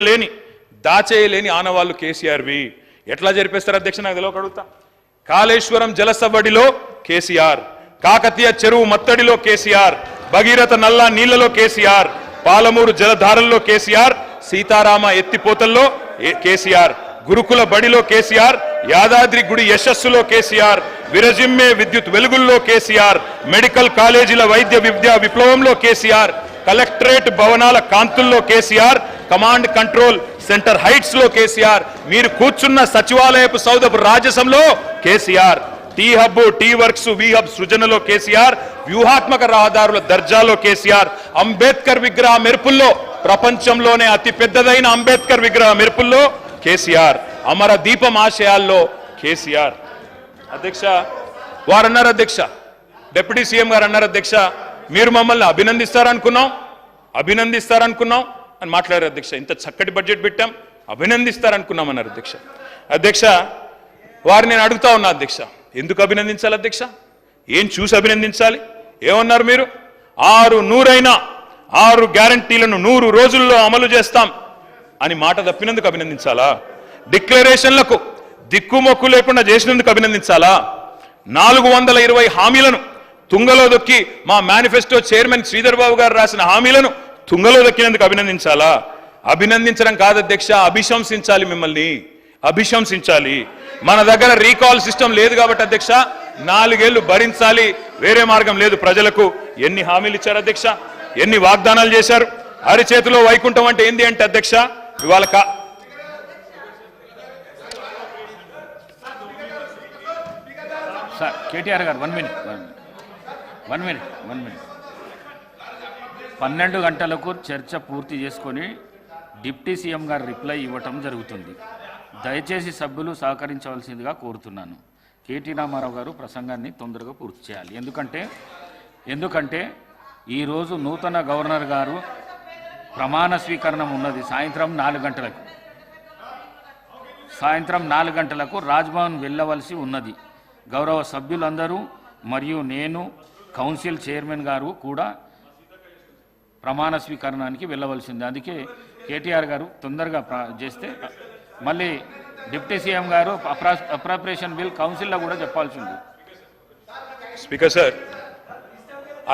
లేని దాచేయలేని ఆనవాళ్ళు కేసీఆర్వి. ఎట్లా జరిపేస్తారు అధ్యక్ష? నాకు తెలియక అడుగుతా. కాళేశ్వరం జలసవ్వడిలో కేసీఆర్, కాకతీయ చెరువు మత్తడిలో కేసీఆర్, భగీరథ నల్లా నీళ్లలో కేసీఆర్, పాలమూరు జలధారల్లో కేసీఆర్, సీతారామ ఎత్తిపోతల్లో కేసీఆర్, గురుకుల బడిలో కేసీఆర్, యాదాద్రి గుడి యశస్సులో కేసీఆర్, విరజిమ్మే విద్యుత్ వెలుగుల్లో కేసీఆర్, మెడికల్ కాలేజీల వైద్య విద్యా విప్లవంలో కేసీఆర్, కలెక్టరేట్ భవనాల కాంతుల్లో KCR, command control center heights లో కేసీఆర్, మీరు కూర్చున్న సచివాలయపు సౌధపు రాజసంలో KCR, T hub T works V hub సృజనలో కేసీఆర్, వ్యూహాత్మక రహదారుల దర్జాలో కేసీఆర్, అంబేద్కర్ విగ్రహ మెరుపుల్లో, ప్రపంచంలోనే అతి పెద్దదైన అంబేద్కర్ విగ్రహ మెరుపుల్లో కేసీఆర్, అమర దీపం ఆశయాల్లో కేసీఆర్. అధ్యక్ష వారన్నారు, అధ్యక్ష డిప్యూటీ సీఎం గారు అన్నారు, అధ్యక్ష మీరు మమ్మల్ని అభినందిస్తారనుకున్నాం అని మాట్లాడారు అధ్యక్ష. ఇంత చక్కటి బడ్జెట్ పెట్టాం, అభినందిస్తారనుకున్నాం అన్నారు అధ్యక్ష. అధ్యక్ష వారు నేను అడుగుతా ఉన్నా అధ్యక్ష, ఎందుకు అభినందించాలి అధ్యక్ష? ఏం చూసి అభినందించాలి? ఏమన్నారు మీరు? 6 గ్యారంటీలను 100 రోజుల్లో అమలు చేస్తాం అని మాట తప్పినందుకు అభినందించాలా? డిక్లరేషన్లకు దిక్కుమొక్కు లేకుండా చేసినందుకు అభినందించాలా? 420 హామీలను తుంగలో దొక్కి మా మేనిఫెస్టో చైర్మన్ శ్రీధర్ బాబు గారు రాసిన హామీలను తుంగలో దొక్కినందుకు అభినందించాలా? అభినందించడం కాదు అధ్యక్ష, అభిశంసించాలి. మిమ్మల్ని అభిశంసించాలి. మన దగ్గర రీకాల్ సిస్టమ్ లేదు కాబట్టి అధ్యక్ష 4 ఏళ్లు భరించాలి, వేరే మార్గం లేదు. ప్రజలకు ఎన్ని హామీలు ఇచ్చారు అధ్యక్ష, ఎన్ని వాగ్దానాలు చేశారు? అరిచేతిలో వైకుంఠం అంటే ఏంది అంటే అధ్యక్ష ఇవాళ కేటీఆర్ గారు 1 మినిట్ 12 గంటలకు చర్చ పూర్తి చేసుకొని డిప్యూటీ సీఎం గారు రిప్లై ఇవ్వటం జరుగుతుంది. దయచేసి సభ్యులు సహకరించవలసిందిగా కోరుతున్నాను. కేటీ రామారావు గారు ప్రసంగాన్ని తొందరగా పూర్తి చేయాలి. ఎందుకంటే ఈరోజు నూతన గవర్నర్ గారు ప్రమాణ స్వీకరణ ఉన్నది సాయంత్రం 4 గంటలకు రాజ్భవన్ వెళ్ళవలసి ఉన్నది. గౌరవ సభ్యులందరూ మరియు నేను కౌన్సిల్ చైర్మన్ గారు కూడా ప్రమాణ స్వీకరణానికి వెళ్ళవలసింది. అందుకే కేటీఆర్ గారు తొందరగా చేస్తే మళ్ళీ డిప్యూటీ సీఎం గారు అప్రాప్రియేషన్ బిల్ కౌన్సిల్లో కూడా చెప్పాల్సింది. Speaker sir,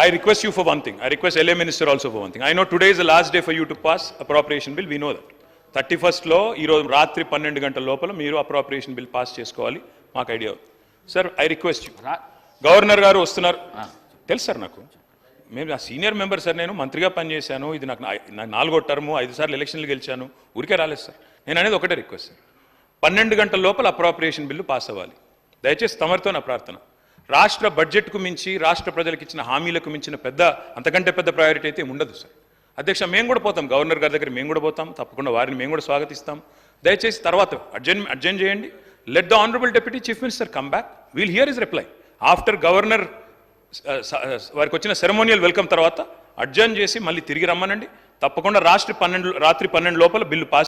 I request you for one thing. I request LA Minister also for one thing. I know today is the last day for you to pass appropriation bill. We know that. 31st లో ఈరోజు రాత్రి 12 గంటల లోపల మీరు appropriation bill pass చేసుకోవాలి. మాకు idea sir. I request you. Governor గారు వస్తున్నారు తెలుసు సార్ నాకు. మేము నా సీనియర్ మెంబర్ సార్, నేను మంత్రిగా పనిచేశాను. ఇది నాకు 4వ టర్ము, 5 సార్లు ఎలక్షన్లు గెలిచాను. ఊరికే రాలేదు సార్. నేను అనేది ఒకటే రిక్వెస్ట్ సార్, 12 గంటల లోపల అప్రోప్రియేషన్ బిల్లు పాస్ అవ్వాలి. దయచేసి తమరితో నా ప్రార్థన. రాష్ట్ర బడ్జెట్కు మించి, రాష్ట్ర ప్రజలకు ఇచ్చిన హామీలకు మించిన అంతకంటే పెద్ద ప్రయారిటీ అయితే ఉండదు సార్. అధ్యక్ష మేము కూడా పోతాం, గవర్నర్ గారి దగ్గర మేము కూడా పోతాం, తప్పకుండా వారిని మేము కూడా స్వాగతిస్తాం. దయచేసి తర్వాత అడ్జెంట్ చేయండి. Let the honourable deputy chief minister come back, we'll hear his reply after governor వారికి వచ్చిన సెరమోనియల్ వెల్కమ్ తర్వాత అడ్జర్న్ చేసి మళ్ళీ తిరిగి రమ్మనండి. తప్పకుండా రాత్రి 12 లోపల బిల్లు పాస్